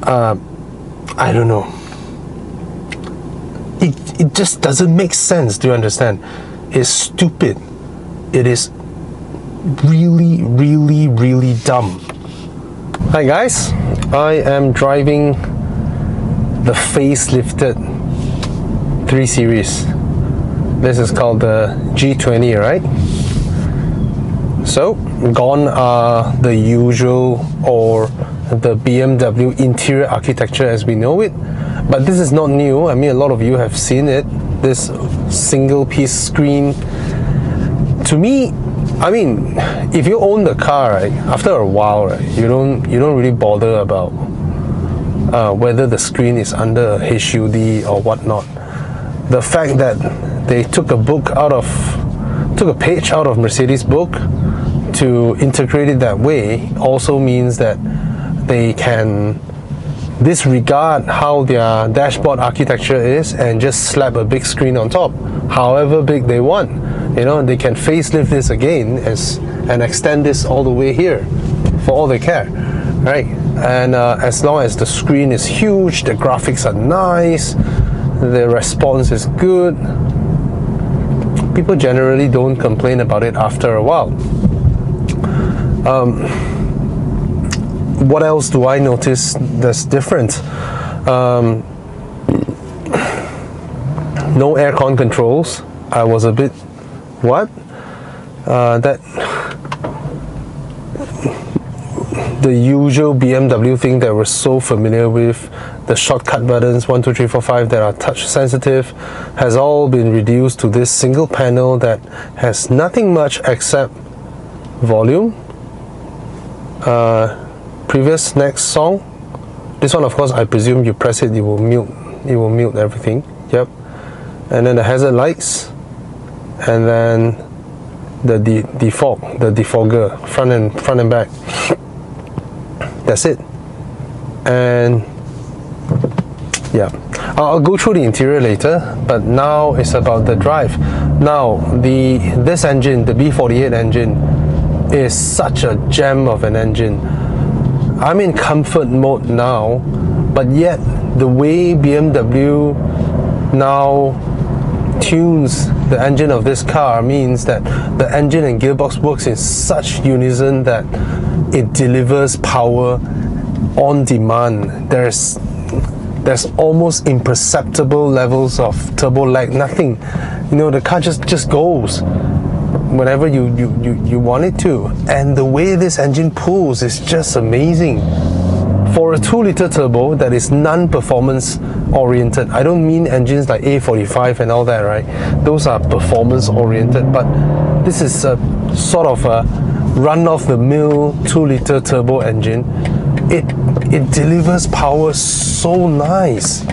I don't know. It just doesn't make sense. Do you understand? It's stupid. It is really, really, really dumb. Hi guys, I am driving the facelifted 3 Series. This is called the G20, right? So, gone are the usual or the BMW interior architecture as we know it. But this is not new. I mean, a lot of you have seen it. This single piece screen. To me, I mean, if you own the car, right, after a while, right, you don't really bother about whether the screen is under a HUD or whatnot. The fact that they took a page out of Mercedes' book to integrate it that way also means that they can disregard how their dashboard architecture is and just slap a big screen on top, however big they want. You know, they can facelift this again and extend this all the way here for all they care, right? And as long as the screen is huge, the graphics are nice, the response is good, people generally don't complain about it after a while. What else do I notice that's different? No aircon controls. I was a bit, what? The usual BMW thing that we're so familiar with, the shortcut buttons 1, 2, 3, 4, 5 that are touch sensitive, has all been reduced to this single panel that has nothing much except volume. Previous, next song. This one, of course, I presume you press it, it will mute everything. Yep. And then the hazard lights, and then the defogger, front and back. That's it. And yeah, I'll go through the interior later, but now it's about the drive. Now this engine, the B48 engine, is such a gem of an engine. I'm in comfort mode now, but yet the way BMW now tunes the engine of this car means that the engine and gearbox works in such unison that it delivers power on demand. There's almost imperceptible levels of turbo lag, nothing. You know, the car just goes whenever you want it to, and the way this engine pulls is just amazing. For a 2-liter turbo that is non-performance oriented, I don't mean engines like A45 and all that, right? Those are performance oriented, but this is a sort of a run-of-the-mill 2-liter turbo engine. It delivers power so nice.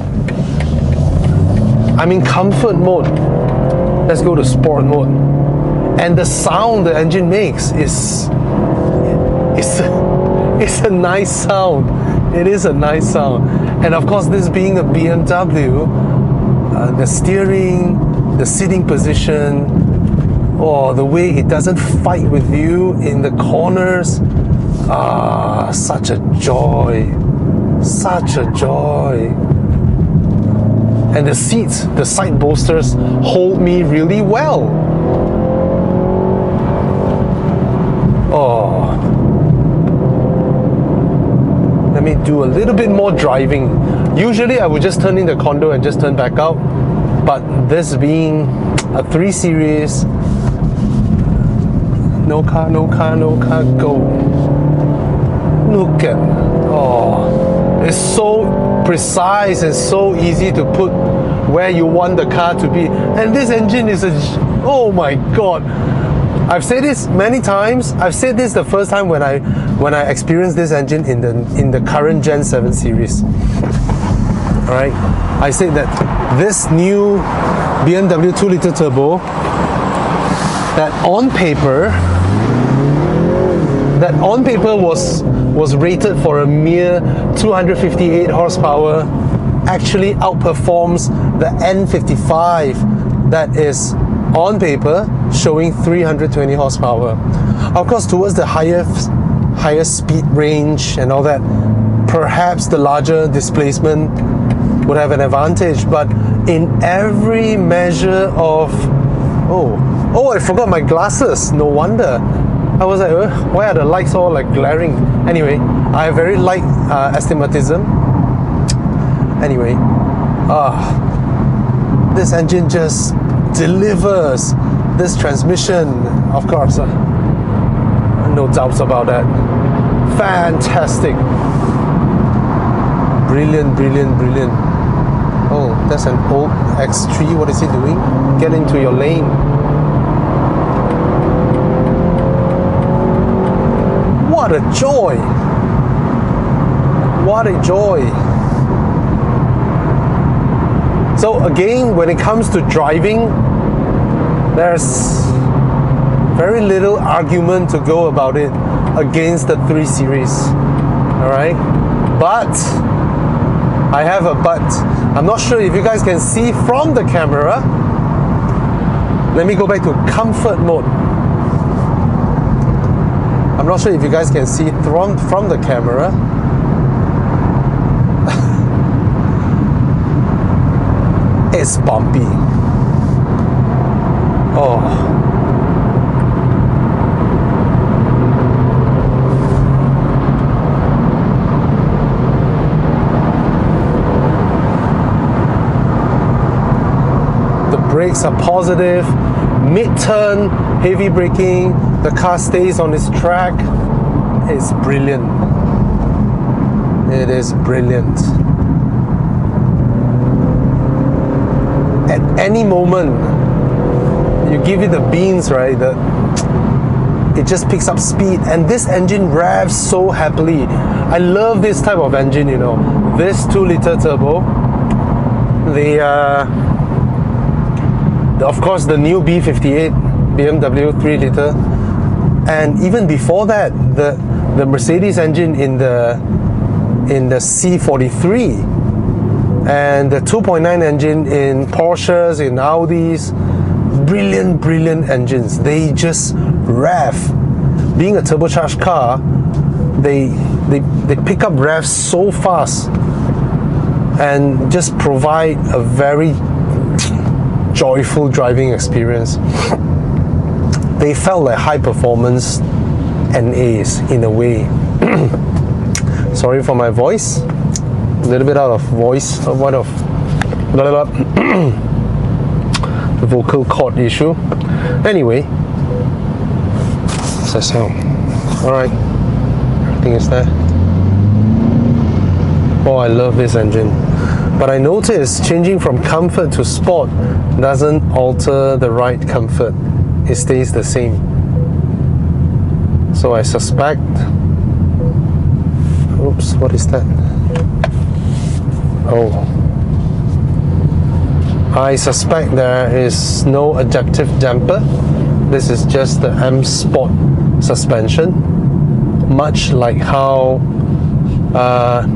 I'm in comfort mode. Let's go to sport mode. And the sound the engine makes is a nice sound. It is a nice sound. And of course, this being a BMW, the steering, the sitting position, or the way it doesn't fight with you in the corners, such a joy. Such a joy. And the seats, the side bolsters hold me really well. Oh, let me do a little bit more driving. Usually I would just turn in the condo and just turn back out, but this being a 3 Series, no car, go. Look at, oh, it's so precise and so easy to put where you want the car to be. And this engine is oh my god. I've said this many times. I've said this the first time when I experienced this engine in the current Gen 7 series. Alright, I said that this new BMW 2-liter turbo, that on paper was rated for a mere 258 horsepower, actually outperforms the N55 that is on paper showing 320 horsepower. Of course, towards the higher speed range and all that, perhaps the larger displacement would have an advantage, but in every measure of oh, I forgot my glasses. No wonder. I was like, why are the lights all like glaring? Anyway, I have very light astigmatism. Anyway, this engine just delivers. This transmission, of course, no doubts about that. Fantastic. Brilliant, brilliant, brilliant. Oh, that's an old X3. What is he doing? Get into your lane. What a joy! What a joy! So again, when it comes to driving, there's very little argument to go about it against the 3 Series. Alright? But I have a but. I'm not sure if you guys can see from the camera. Let me go back to comfort mode. I'm not sure if you guys can see from the camera. It's bumpy. Oh. The brakes are positive. Mid-turn, heavy braking, the car stays on its track. It's brilliant. It is brilliant. At any moment, you give it the beans, right? It just picks up speed, and this engine revs so happily. I love this type of engine, you know. This 2-liter turbo, of course, the new B58 BMW 3-liter, and even before that, the Mercedes engine in the C43, and the 2.9 engine in Porsches, in Audis. Brilliant, brilliant engines. They just rev. Being a turbocharged car, they pick up revs so fast and just provide a very joyful driving experience. They felt like high performance NAs in a way. Sorry for my voice. A little bit out of voice. What of the vocal cord issue. Anyway, that's the sound. Alright, everything is there. Oh, I love this engine. But I noticed changing from comfort to sport doesn't alter the ride comfort. It stays the same. So I suspect... Oops, what is that? Oh. I suspect there is no adaptive damper. This is just the M Sport suspension, much like how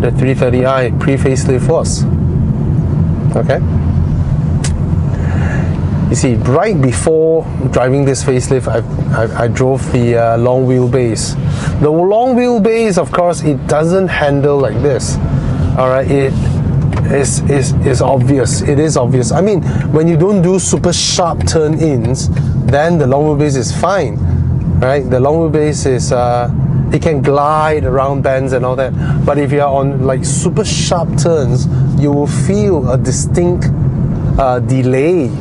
the 330i pre-facelift was. Okay. You see, right before driving this facelift, I drove the long wheelbase. The long wheelbase, of course, it doesn't handle like this. All right, it is obvious. It is obvious. I mean, when you don't do super sharp turn-ins, then the long wheelbase is fine, right? The long wheelbase is it can glide around bends and all that. But if you are on like super sharp turns, you will feel a distinct delay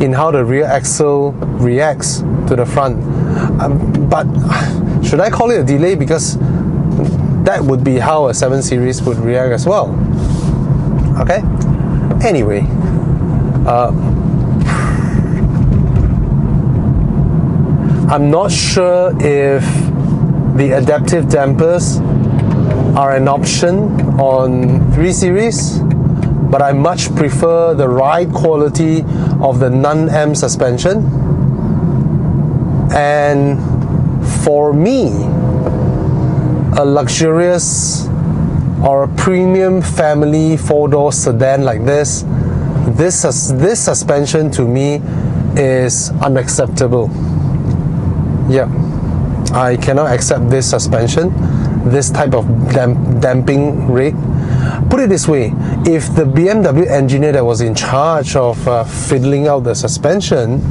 in how the rear axle reacts to the front. But should I call it a delay? Because that would be how a 7 Series would react as well. Okay? Anyway, I'm not sure if the adaptive dampers are an option on 3 Series, but I much prefer the ride quality of the non-M suspension. And for me, a luxurious or a premium family 4-door sedan like this suspension to me is unacceptable. Yeah, I cannot accept this suspension. this type of damping rate. Put it this way, if the BMW engineer that was in charge of fiddling out the suspension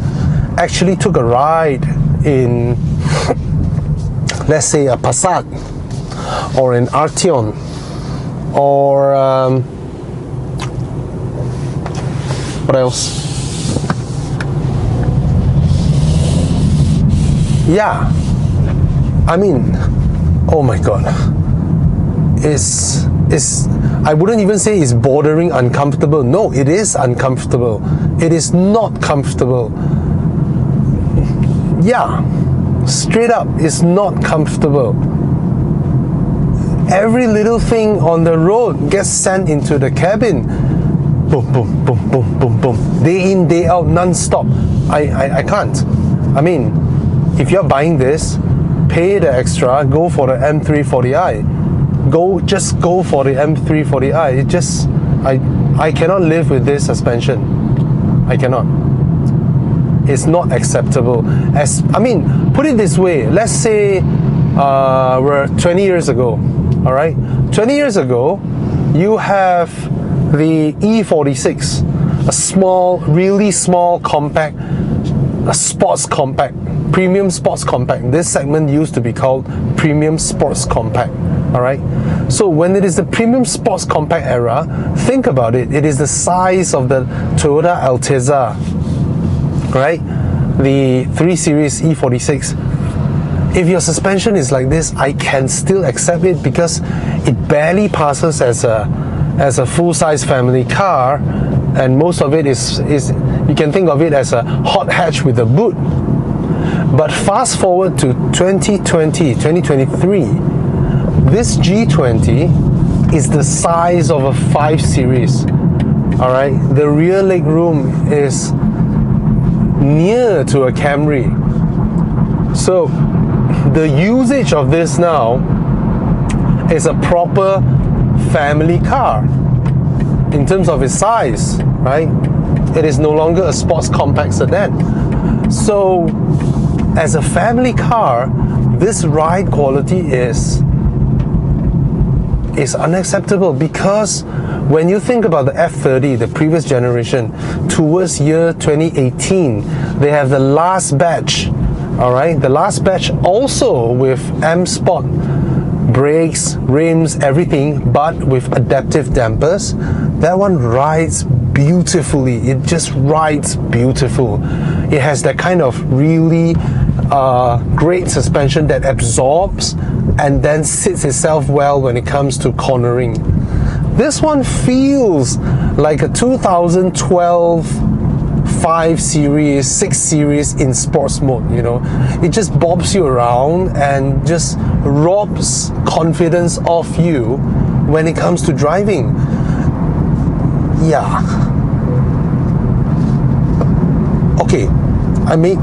actually took a ride in, let's say, a Passat or an Arteon or what else? Yeah, I mean, oh my god, I wouldn't even say it's bordering uncomfortable. No, it is uncomfortable. It is not comfortable. Yeah, straight up, it's not comfortable. Every little thing on the road gets sent into the cabin. Boom, boom, boom, boom, boom, boom. Day in, day out, non-stop. I can't. I mean, if you're buying this, pay the extra, go for the M340i. Just go for the M340i. It just, I cannot live with this suspension. I cannot. It's not acceptable. I mean, put it this way. Let's say we're 20 years ago. All right, 20 years ago, you have the E46, a small, really small compact, a sports compact, premium sports compact. This segment used to be called premium sports compact. All right, so when it is the premium sports compact era, think about it. It is the size of the Toyota Altezza, right? The 3 Series E46. If your suspension is like this, I can still accept it because it barely passes as a full-size family car, and most of it is you can think of it as a hot hatch with a boot. But fast forward to 2020, 2023, this G20 is the size of a 5 Series. All right, the rear leg room is near to a Camry. So the usage of this now is a proper family car in terms of its size, right? It is no longer a sports compact sedan. So as a family car, this ride quality is unacceptable, because when you think about the F30, the previous generation, towards year 2018, they have the last batch. All right, the last batch also with M Sport brakes, rims, everything, but with adaptive dampers. That one rides beautifully. It just rides beautiful. It has that kind of really great suspension that absorbs and then sits itself well when it comes to cornering. This one feels like a 2012 5 Series, 6 Series in sports mode, you know. It just bobs you around and just robs confidence off you when it comes to driving. Yeah. Okay, I may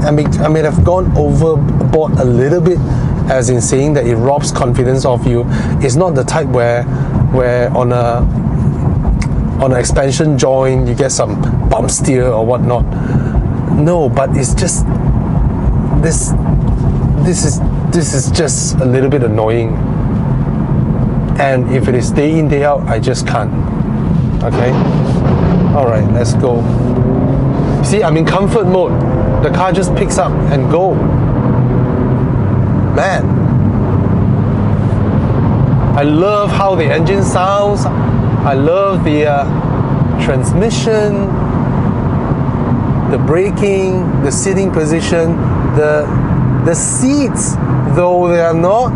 have gone overboard a little bit, as in saying that it robs confidence off you. It's not the type where on an expansion joint you get some bump steer or whatnot. No, but it's just this is just a little bit annoying, and if it is day in day out, I just can't. Okay, all right, let's go. See, I'm in comfort mode. The car just picks up and go. Man, I love how the engine sounds. I love the transmission, the braking, the sitting position, the seats, though they are not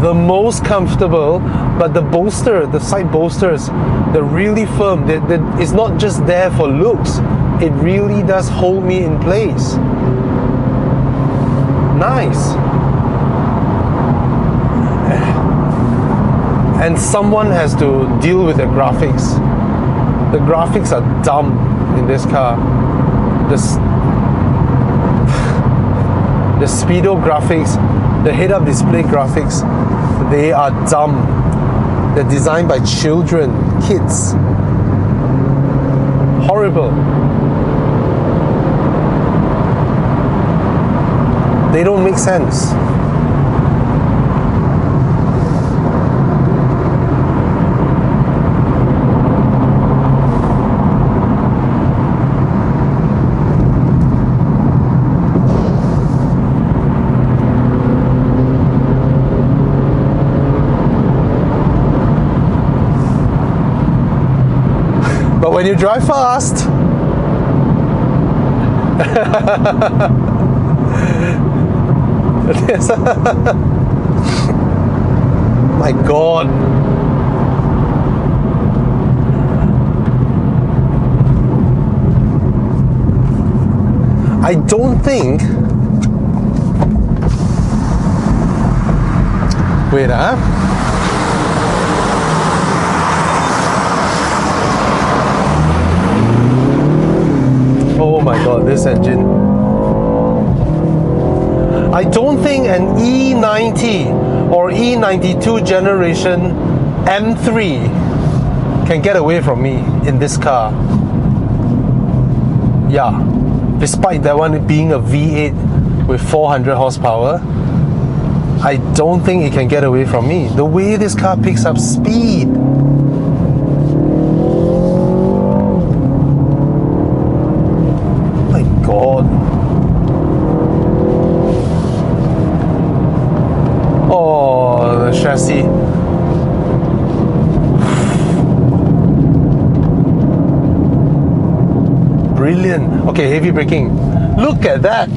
the most comfortable, but the bolster, the side bolsters, they're really firm. It's not just there for looks. It really does hold me in place. Nice. And someone has to deal with the graphics. The graphics are dumb in this car. The speedo graphics, the head-up display graphics, they are dumb. They're designed by children, kids. Horrible. They don't make sense. But when you drive fast, my God. I don't think. Wait, oh my God, this engine. I don't think an E90 or E92 generation M3 can get away from me in this car. Yeah, despite that one being a V8 with 400 horsepower, I don't think it can get away from me. The way this car picks up speed. My God. Oh, the chassis. Brilliant. Okay, heavy braking. Look at that.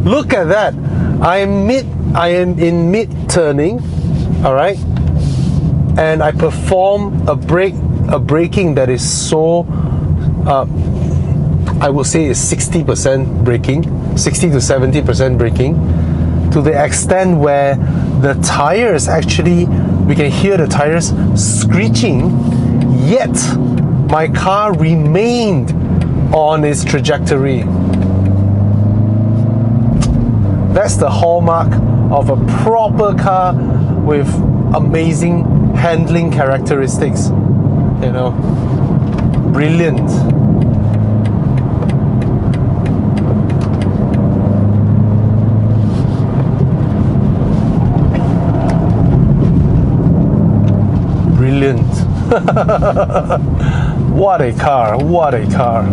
Look at that. I am in mid turning, all right, and I perform a braking that is so, I would say is 60% braking, 60 to 70% braking, to the extent where the tires actually, we can hear the tires screeching, yet my car remained on its trajectory. That's the hallmark of a proper car with amazing handling characteristics. You know, brilliant. Brilliant. What a car, what a car.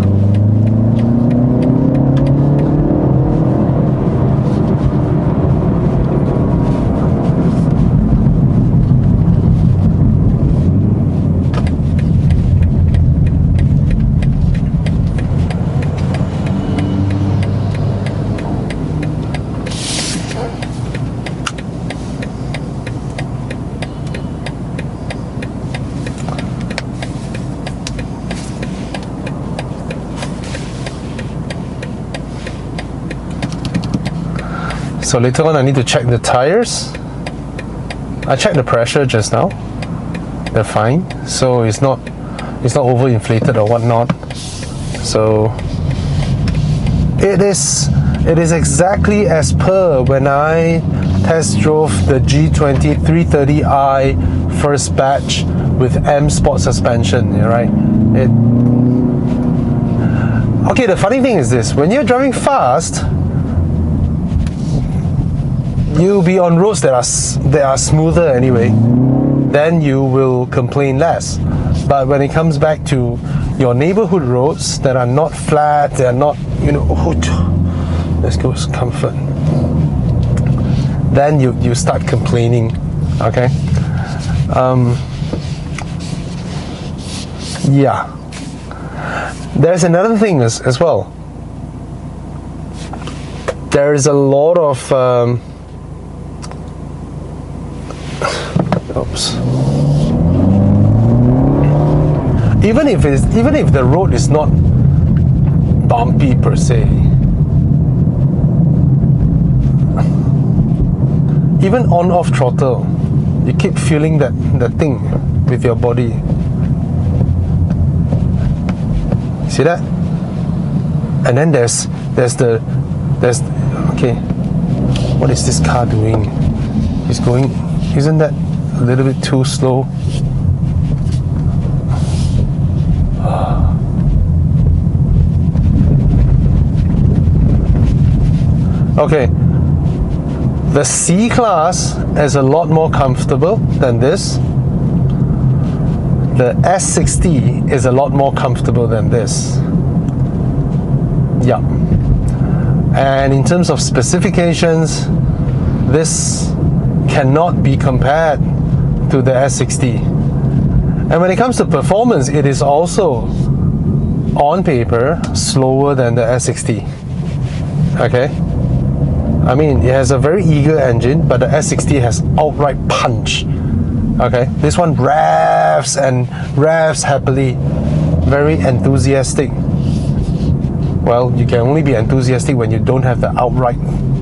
So later on I need to check the tires. I checked the pressure just now. They're fine. So it's not overinflated or whatnot. So it is exactly as per when I test drove the G20 330i first batch with M Sport suspension, right? Okay, the funny thing is this, when you're driving fast, you'll be on roads that are smoother anyway, then you will complain less. But when it comes back to your neighborhood roads that are not flat, they are not, you know, let's go with comfort, then you start complaining. Okay. Yeah, there's another thing as well. There is a lot of oops. Even if the road is not bumpy per se, even on-off throttle, you keep feeling that thing with your body. See that? And then there's okay. What is this car doing? He's going. Isn't that a little bit too slow? Okay, the C class is a lot more comfortable than this. The S60 is a lot more comfortable than this. Yeah. And in terms of specifications, this cannot be compared to the S60. And when it comes to performance, it is also on paper slower than the S60. Okay, I mean it has a very eager engine, but the S60 has outright punch. Okay, this one revs and revs happily, very enthusiastic. Well, you can only be enthusiastic when you don't have the outright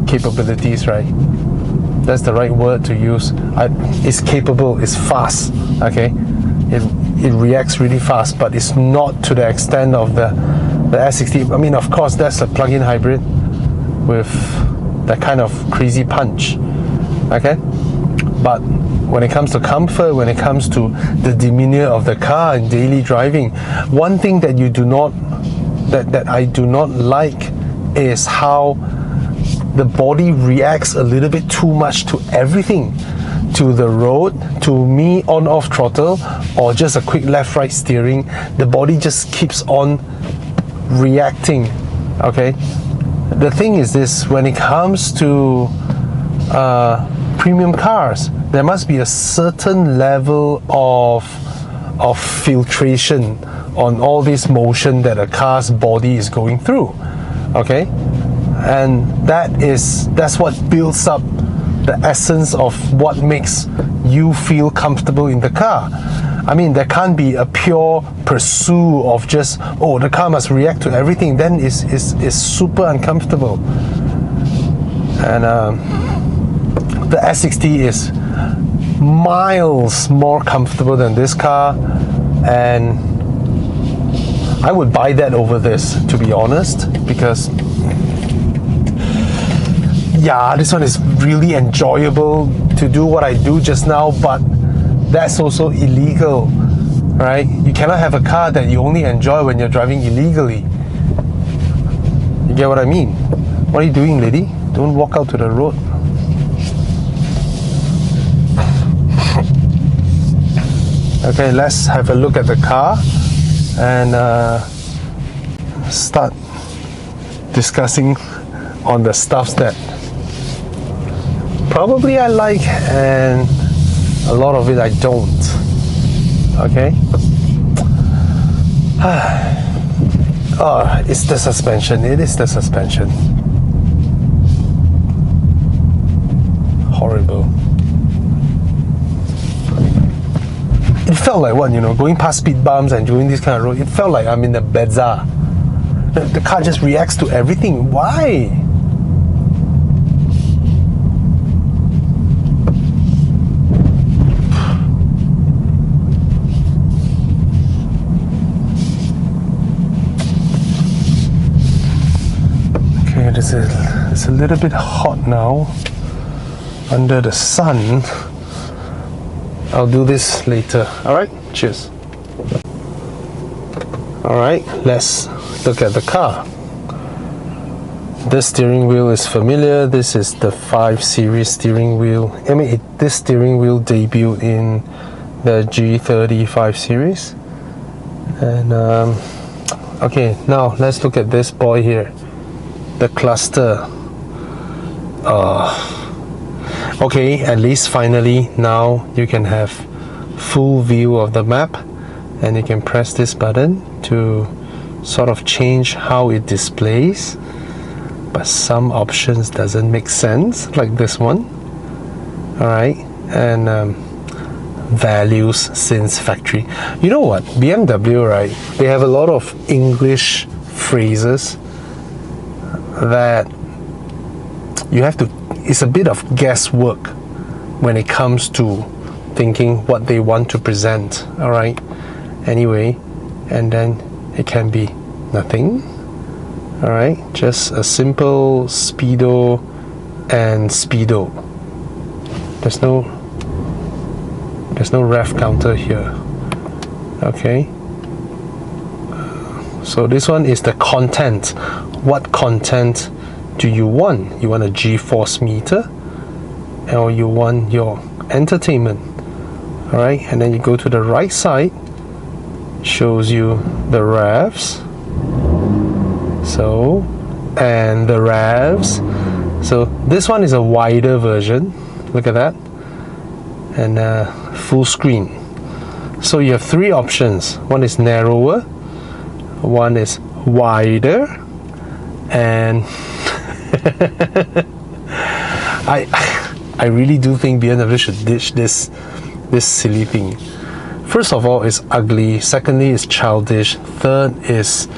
capabilities, right? That's the right word to use. It's capable, it's fast, okay? It reacts really fast, but it's not to the extent of the S60. I mean, of course, that's a plug-in hybrid with that kind of crazy punch, okay? But when it comes to comfort, when it comes to the demeanor of the car in daily driving, one thing that you do not, that I do not like is how the body reacts a little bit too much to everything, to the road, to me on-off throttle, or just a quick left-right steering. The body just keeps on reacting, okay? The thing is this, when it comes to premium cars, there must be a certain level of filtration on all this motion that a car's body is going through, okay? And that's what builds up the essence of what makes you feel comfortable in the car. I mean, there can't be a pure pursuit of just, oh, the car must react to everything, then it's super uncomfortable. And the S60 is miles more comfortable than this car, and I would buy that over this, to be honest, because yeah, this one is really enjoyable to do what I do just now, but that's also illegal, right? You cannot have a car that you only enjoy when you're driving illegally. You get what I mean? What are you doing, lady? Don't walk out to the road. Okay, let's have a look at the car and start discussing on the stuffs that probably I like and a lot of it I don't. Okay. Oh, it's the suspension. It is the suspension. Horrible. It felt like what, you know, going past speed bumps and doing this kind of road, it felt like I'm in the bazaar. The car just reacts to everything. Why? Okay, it's a little bit hot now under the sun. I'll do this later. Alright, cheers. Alright, let's look at the car. This steering wheel is familiar. This is the 5 Series steering wheel. I mean, this steering wheel debuted in the G30 5 Series. And okay, now let's look at this boy here. The cluster. Okay, at least finally now you can have full view of the map, and you can press this button to sort of change how it displays, but some options doesn't make sense, like this one. Alright, and values since factory. You know what, BMW, right, they have a lot of English phrases that you have to, it's a bit of guesswork when it comes to thinking what they want to present. Alright, anyway, and then it can be nothing. Alright, just a simple speedo and speedo. There's no ref counter here. Okay, so this one is the content. What content do you want? You want a G-force meter, or you want your entertainment? Alright, and then you go to the right side, shows you the revs, so, and the revs. So this one is a wider version, look at that, and full screen. So you have 3 options. One is narrower, one is wider, and I really do think BMW should ditch this silly thing. First of all, it's ugly. Secondly, it's childish. Third is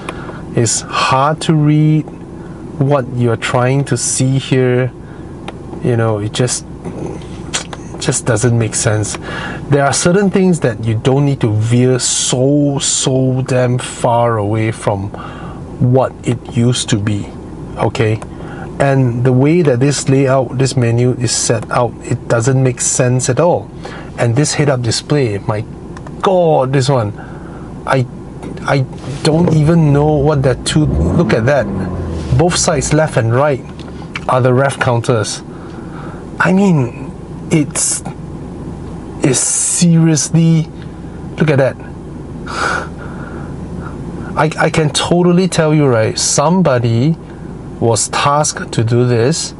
hard to read what you're trying to see here. You know, it just doesn't make sense. There are certain things that you don't need to veer so damn far away from what it used to be, okay? And the way that this layout, this menu is set out, it doesn't make sense at all. And this head-up display, my God, this one, I don't even know what that two. Look at that, both sides, left and right, are the ref counters. I mean, it's seriously, look at that. I can totally tell you, right, somebody was tasked to do this,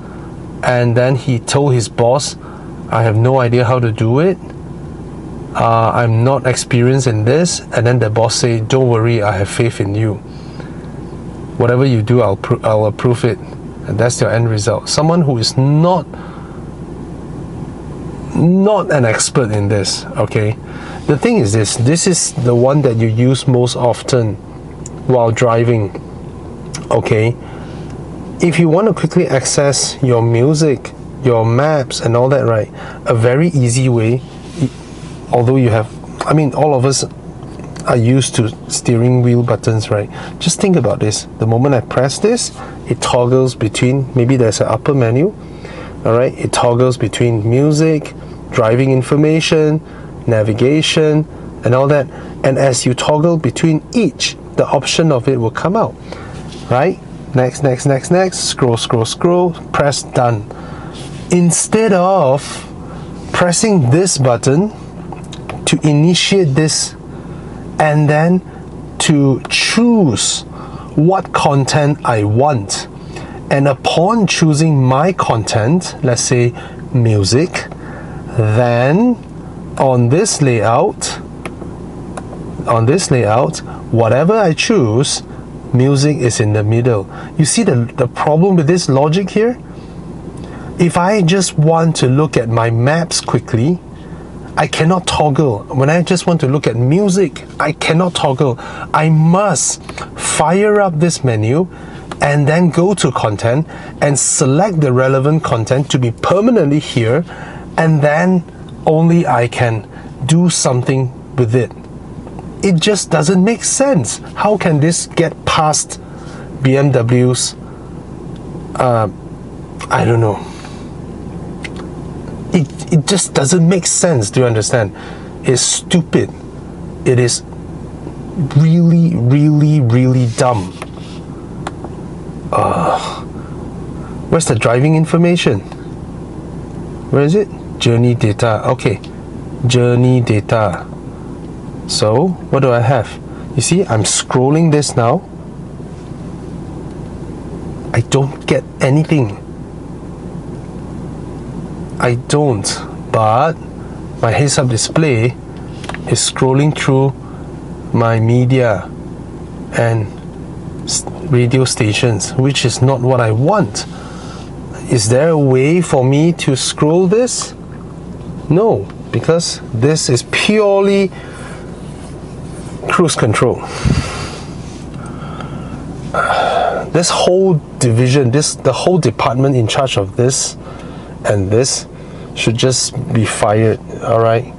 and then he told his boss, I have no idea how to do it, I'm not experienced in this, and then the boss say, don't worry, I have faith in you, whatever you do, I'll approve it. And that's your end result. Someone who is not an expert in this, okay? The thing is this is the one that you use most often while driving, okay? If you want to quickly access your music, your maps and all that, right, a very easy way, although you have, I mean, all of us are used to steering wheel buttons, right? Just think about this. The moment I press this, it toggles between, maybe there's an upper menu, all right? It toggles between music, driving information, navigation, and all that. And as you toggle between each, the option of it will come out, right? Next, scroll, press done. Instead of pressing this button to initiate this and then to choose what content I want, and upon choosing my content, let's say music, then on this layout, whatever I choose, music is in the middle. You see the problem with this logic here? If I just want to look at my maps quickly, I cannot toggle. When I just want to look at music, I cannot toggle. I must fire up this menu and then go to content and select the relevant content to be permanently here, and then only I can do something with it. It just doesn't make sense. How can this get past BMW's, I don't know. It just doesn't make sense. Do you understand? It's stupid. It is really dumb. Where's the driving information? Where is it? Journey data. Okay, journey data. So what do I have? You see, I'm scrolling this now. I don't get anything. I don't, but my heads-up display is scrolling through my media and radio stations, which is not what I want. Is there a way for me to scroll this? No, because this is purely cruise control. This whole division, the whole department in charge of this and this should just be fired, all right?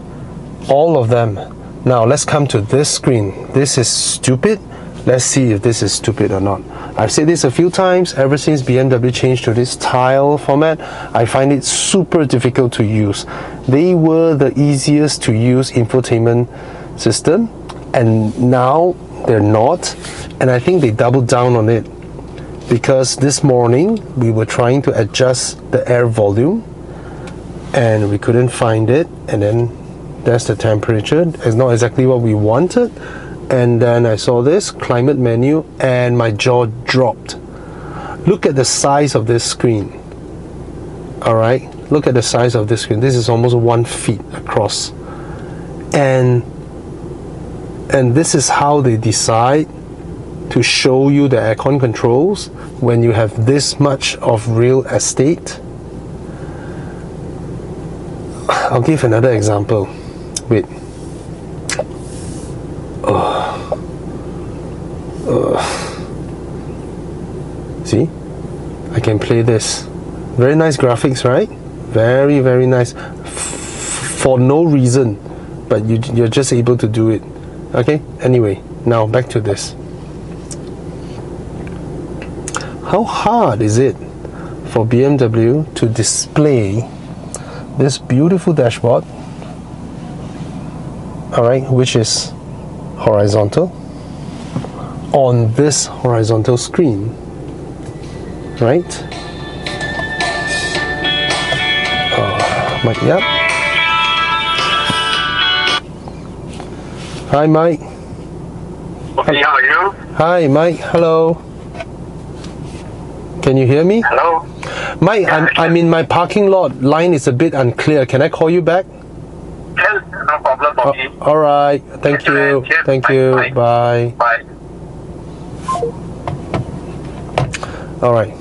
All of them. Now let's come to this screen. This is stupid. Let's see if this is stupid or not. I've said this a few times. Ever since BMW changed to this tile format, I find it super difficult to use. They were the easiest to use infotainment system, and now they're not. And I think they doubled down on it, because this morning we were trying to adjust the air volume and we couldn't find it, and then that's the temperature. It's not exactly what we wanted. And then I saw this climate menu and my jaw dropped. Look at the size of this screen. All right, look at the size of this screen. This is almost 1 feet across, and this is how they decide to show you the aircon controls when you have this much of real estate. I'll give another example. Wait. See? I can play this. Very nice graphics, right? Very, very nice. For no reason, but you're just able to do it. Okay? Anyway, now back to this. How hard is it for BMW to display this beautiful dashboard, alright, which is horizontal, on this horizontal screen, right? Mike, yep. Hi, Mike. Okay, how are you? Hi, Mike. Hello. Can you hear me? Hello? Mike, Yeah, I'm in my parking lot. Line is a bit unclear. Can I call you back? Yes, no problem for me. All right. Thank you. Yes, Thank you. Bye. Bye. All right.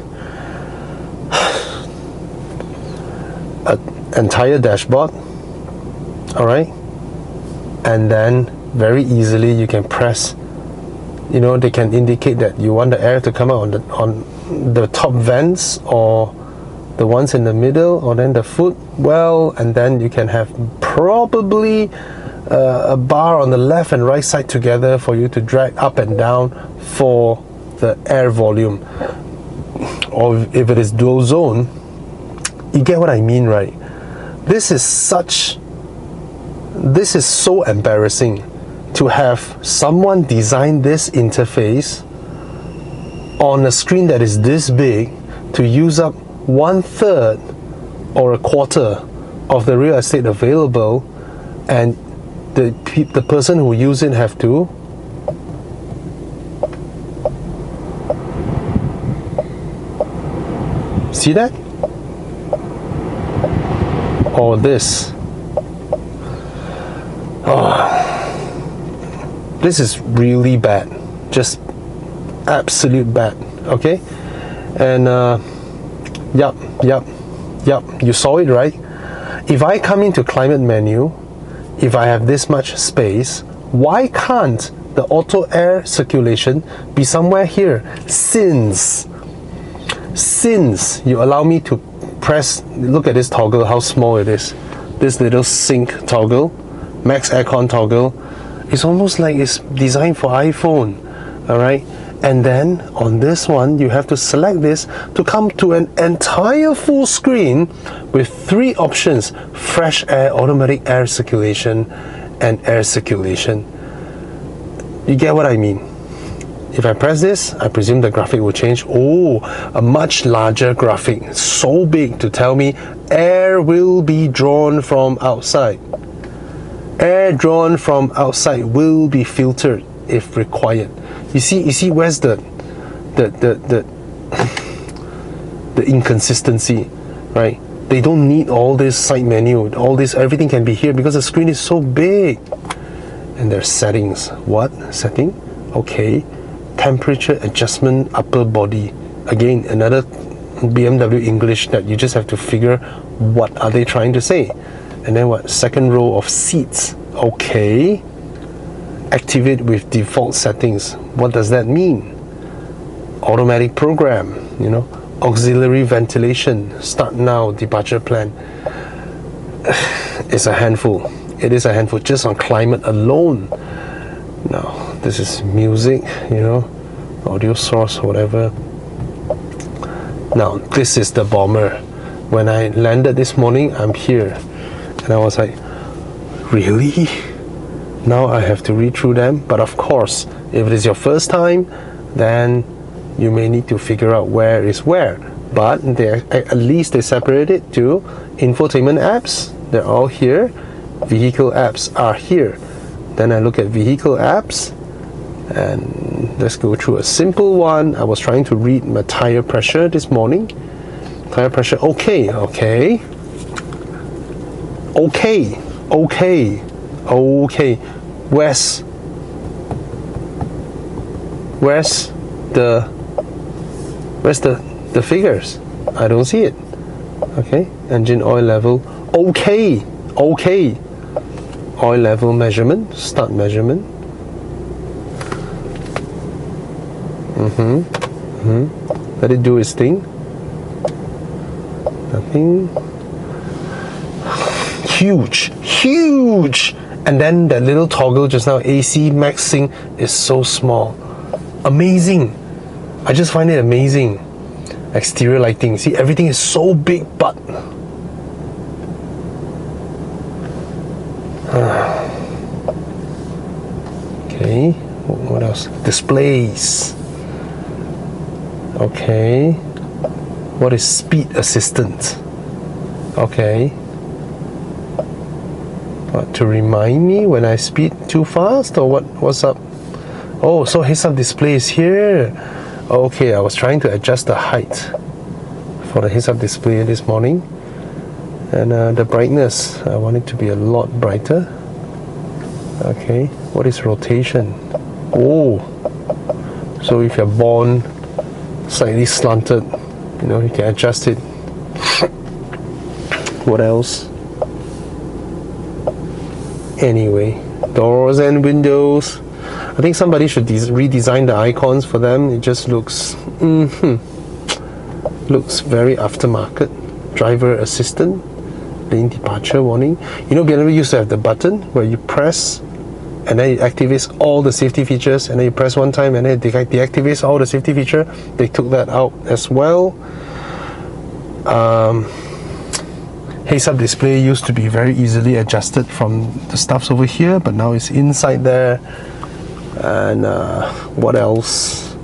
An entire dashboard. All right. And then very easily you can press. You know, they can indicate that you want the air to come out on the top vents, or the ones in the middle, or then the footwell, and then you can have probably a bar on the left and right side together for you to drag up and down for the air volume. Or if it is dual zone, you get what I mean, right? This is so embarrassing to have someone design this interface on a screen that is this big to use up 1/3 or a quarter of the real estate available, and the person who use it have to see that, or this. This is really bad, just absolute bad. Okay, and yup, you saw it, right? If I come into climate menu, if I have this much space, why can't the auto air circulation be somewhere here? Since you allow me to press, look at this toggle, how small it is. This little sync toggle, max aircon toggle, it's almost like it's designed for iPhone. All right, and then on this one you have to select this to come to an entire full screen with 3 options: fresh air, automatic air circulation, and air circulation. You get what I mean? If I press this, I presume the graphic will change. Oh, a much larger graphic, so big to tell me air will be drawn from outside. Air drawn from outside will be filtered if required. You see where's the inconsistency, right? They don't need all this side menu, all this, everything can be here because the screen is so big. And there's settings. What? Setting? Okay. Temperature adjustment upper body. Again, another BMW English that you just have to figure what are they trying to say. And then what? Second row of seats. Okay. Activate with default settings. What does that mean? Automatic program, you know. Auxiliary ventilation. Start now. Departure plan. It's a handful. It is a handful just on climate alone. Now, this is music, you know, audio source, whatever. Now, this is the bomber. When I landed this morning, I'm here. And I was like, really? Now I have to read through them? But of course, if it is your first time, then you may need to figure out where is where. But at least they separate it to infotainment apps. They're all here. Vehicle apps are here. Then I look at vehicle apps, and let's go through a simple one. I was trying to read my tire pressure this morning. Tire pressure, okay. Where's the figures? I don't see it. Okay, engine oil level. Okay. Oil level measurement, start measurement. Let it do its thing. Nothing. Huge. And then that little toggle just now, AC max sync, is so small. Amazing. I just find it amazing. Exterior lighting. See, everything is so big, but okay, what else? Displays. Okay. What is speed assistant? Okay. What, to remind me when I speed too fast, or what's up? Oh, so heads-up display is here. Okay, I was trying to adjust the height for the heads-up display this morning, and the brightness, I want it to be a lot brighter. Okay, what is rotation? Oh, so if you're born slightly slanted, you know, you can adjust it. What else? Anyway, doors and windows. I think somebody should redesign the icons for them. It just looks looks very aftermarket. Driver assistant, lane departure warning. You know, BMW used to have the button where you press and then it activates all the safety features, and then you press one time and then it deactivates all the safety feature. They took that out as well. Heads-up display used to be very easily adjusted from the stuffs over here, but now it's inside there. And what else?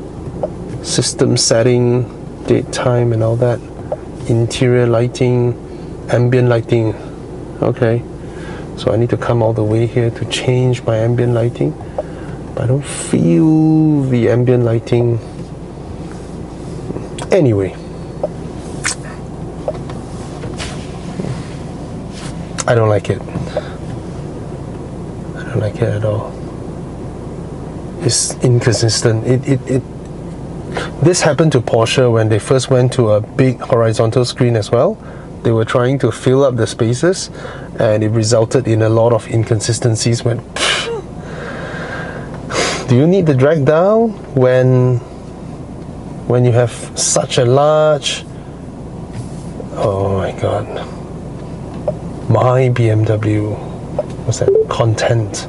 System setting, date time and all that. Interior lighting, ambient lighting. Okay, so I need to come all the way here to change my ambient lighting, but I don't feel the ambient lighting. Anyway, I don't like it. I don't like it at all. It's inconsistent. This happened to Porsche when they first went to a big horizontal screen as well. They were trying to fill up the spaces, and it resulted in a lot of inconsistencies. When do you need the drag down when you have such a large? Oh my god. My BMW, what's that? Content,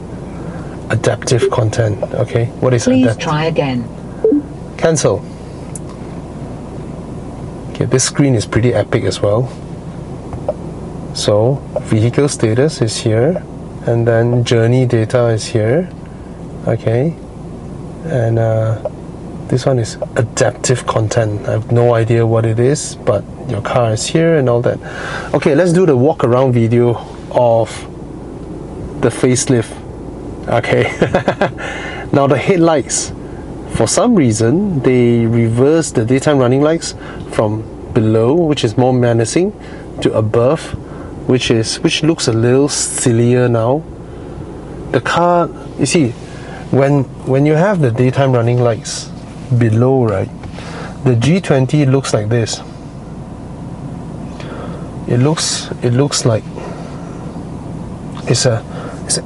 adaptive content. Okay, what is Please adaptive? try again. Cancel. Okay, this screen is pretty epic as well. So vehicle status is here, and then journey data is here. Okay, and this one is adaptive content. I have no idea what it is, but your car is here and all that. Okay, let's do the walk around video of the facelift. Okay, now the headlights, for some reason they reverse the daytime running lights from below, which is more menacing, to above, which looks a little sillier now. The car, you see, when you have the daytime running lights below, right, the G20 looks like this. It looks like it's an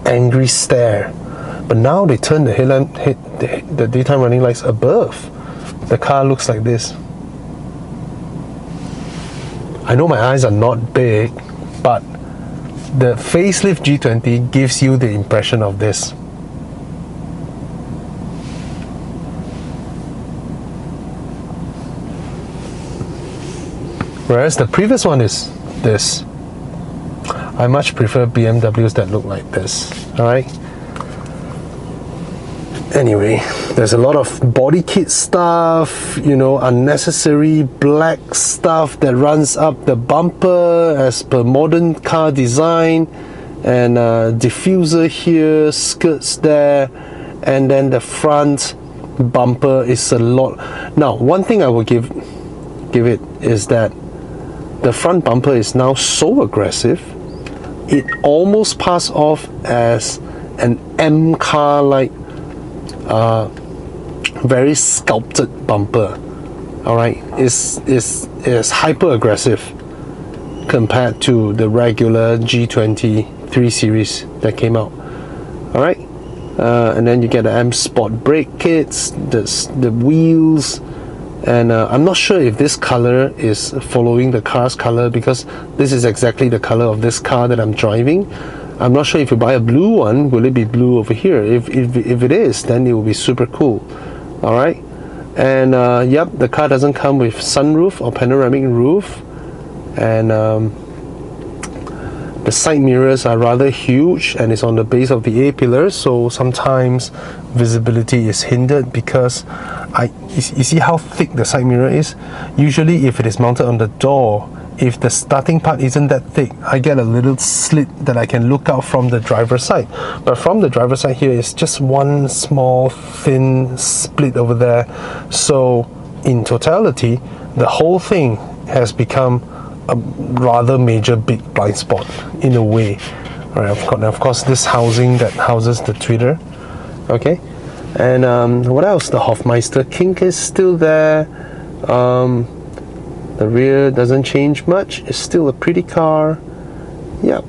angry stare. But now they turn the daytime running lights above. The car looks like this. I know my eyes are not big, but the facelift G20 gives you the impression of this. Whereas the previous one is this. I much prefer BMWs that look like this. Alright? Anyway, there's a lot of body kit stuff, you know, unnecessary black stuff that runs up the bumper as per modern car design, and diffuser here, skirts there, and then the front bumper is a lot. Now, one thing I will give it is that the front bumper is now so aggressive, it almost passed off as an M car like very sculpted bumper. All right, is hyper aggressive compared to the regular G20 3 Series that came out. All right, and then you get the M Sport brake kits, the wheels, and I'm not sure if this color is following the car's color, because this is exactly the color of this car that I'm driving. I'm not sure if you buy a blue one, will it be blue over here? If it is, then it will be super cool. All right, and yep, the car doesn't come with sunroof or panoramic roof, and the side mirrors are rather huge, and it's on the base of the A-pillar, so sometimes visibility is hindered because you see how thick the side mirror is? Usually if it is mounted on the door, if the starting part isn't that thick, I get a little slit that I can look out from the driver's side. But from the driver's side here, it's just one small thin split over there. So in totality, the whole thing has become a rather major big blind spot in a way. All right, of course, this housing that houses the tweeter. Okay, and what else? The Hofmeister kink is still there. The rear doesn't change much. It's still a pretty car. Yep,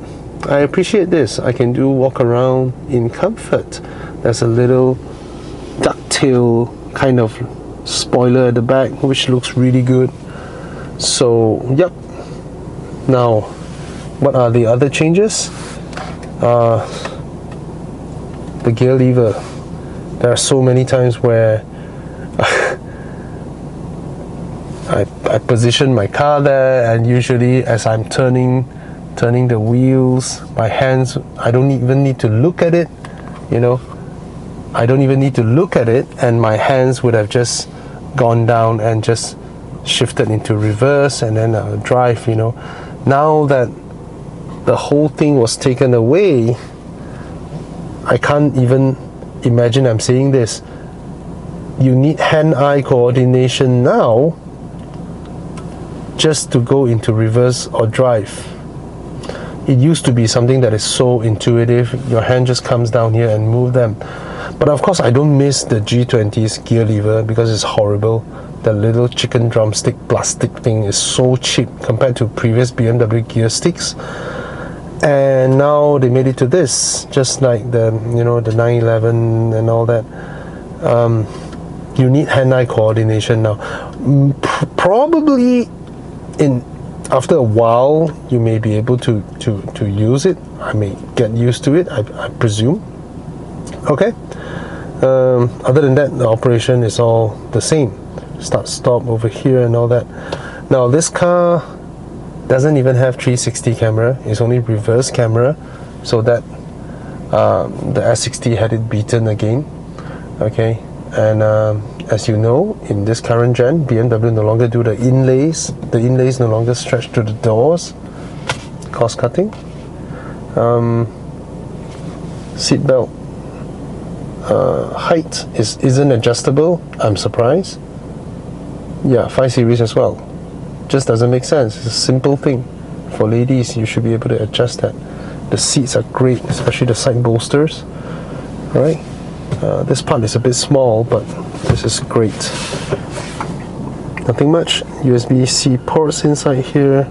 I appreciate this. I can walk around in comfort. There's a little ducktail kind of spoiler at the back, which looks really good. So, yep. Now, what are the other changes? The gear lever. There are so many times where I position my car there, and usually as I'm turning the wheels, my hands, I don't even need to look at it, you know. I don't even need to look at it, and my hands would have just gone down and just shifted into reverse, and then I'll drive, you know. Now that the whole thing was taken away, I can't even imagine I'm saying this. You need hand-eye coordination now just to go into reverse or drive. It used to be something that is so intuitive. Your hand just comes down here and move them. But of course, I don't miss the G20's gear lever because it's horrible. The little chicken drumstick plastic thing is so cheap compared to previous BMW gear sticks. And now they made it to this, just like the, you know, the 911 and all that. You need hand-eye coordination now. Probably after a while you may be able to use it. I may get used to it, I presume. Okay. Other than that, the operation is all the same. Start, stop over here and all that. Now this car doesn't even have 360 camera. It's only reverse camera, so that the S60 had it beaten again. Okay, and as you know, in this current gen, BMW no longer do the inlays. The inlays no longer stretch to the doors. Cost cutting. Seat belt height isn't adjustable. I'm surprised. Yeah, 5 Series as well. Just doesn't make sense. It's a simple thing. For ladies, you should be able to adjust that. The seats are great, especially the side bolsters. Alright. This part is a bit small, but this is great. Nothing much. USB-C ports inside here.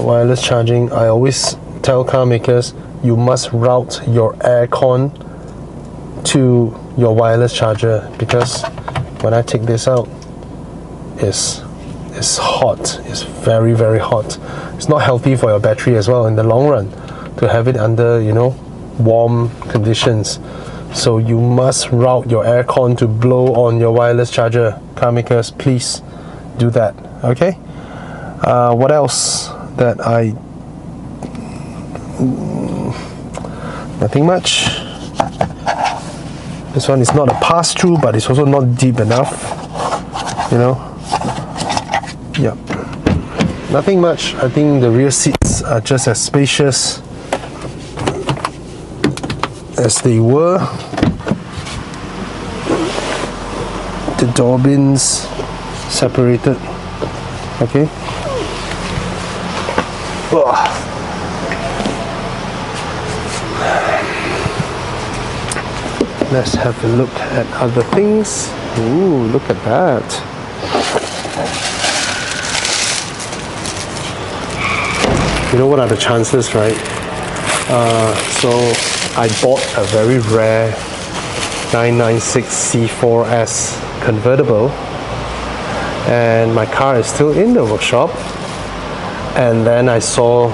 Wireless charging. I always tell car makers, you must route your aircon to your wireless charger, because when I take this out, it's hot. It's very, very hot. It's not healthy for your battery as well in the long run to have it under, you know, warm conditions. So you must route your aircon to blow on your wireless charger. Car makers, please do that. Okay. What else that nothing much. This one is not a pass-through, but it's also not deep enough, you know. Yep, nothing much. I think the rear seats are just as spacious as they were. The door bins separated. Okay. Ugh. let's have a look at other things. Ooh, look at that. You know what are the chances, right? So I bought a very rare 996 C4S convertible, and my car is still in the workshop, and then I saw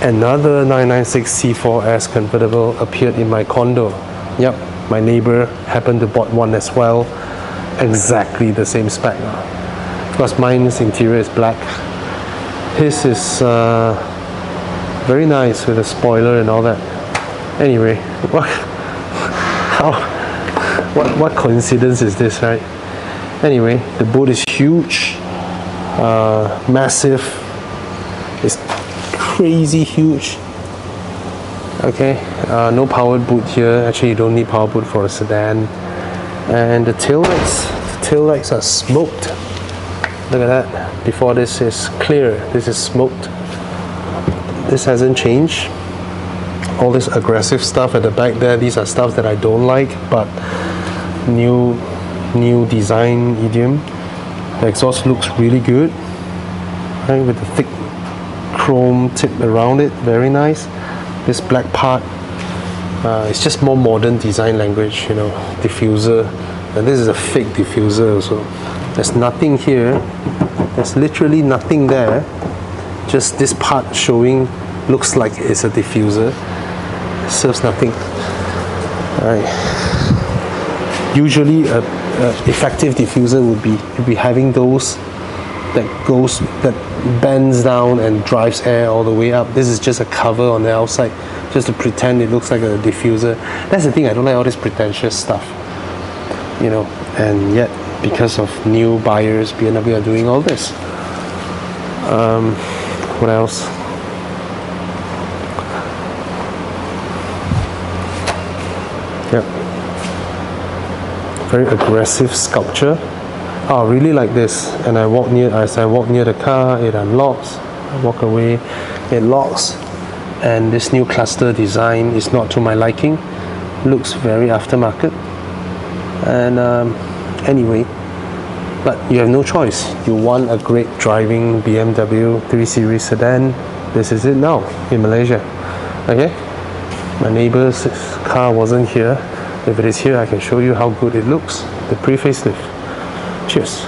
another 996 C4S convertible appeared in my condo. Yep, my neighbor happened to bought one as well, exactly the same spec. Because mine's interior is black, his is very nice with a spoiler and all that. Anyway, what coincidence is this, right? Anyway, the boot is huge, massive, it's crazy huge. Okay, no powered boot here. Actually, you don't need power boot for a sedan. And the tail lights are smoked. Look at that. Before this is clear, this is smoked. This hasn't changed. All this aggressive stuff at the back there, these are stuff that I don't like, but new design idiom. The exhaust looks really good, right, with the thick chrome tip around it, very nice. This black part, it's just more modern design language, you know, diffuser, and this is a fake diffuser also. There's nothing here, there's literally nothing there, just this part showing looks like it's a diffuser, serves nothing. Alright. Usually a effective diffuser would be having those that bends down and drives air all the way up. This is just a cover on the outside, just to pretend it looks like a diffuser. That's the thing, I don't like all this pretentious stuff, you know. And yet, because of new buyers, BMW are doing all this. What else? Yep. Very aggressive sculpture. Oh, I really like this. And as I walk near the car, it unlocks. I walk away, it locks. And this new cluster design is not to my liking. Looks very aftermarket. And anyway, but you have no choice. You want a great driving BMW 3 Series sedan. This is it now in Malaysia. Okay? My neighbor's car wasn't here. If it is here, I can show you how good it looks. The pre-facelift. Cheers.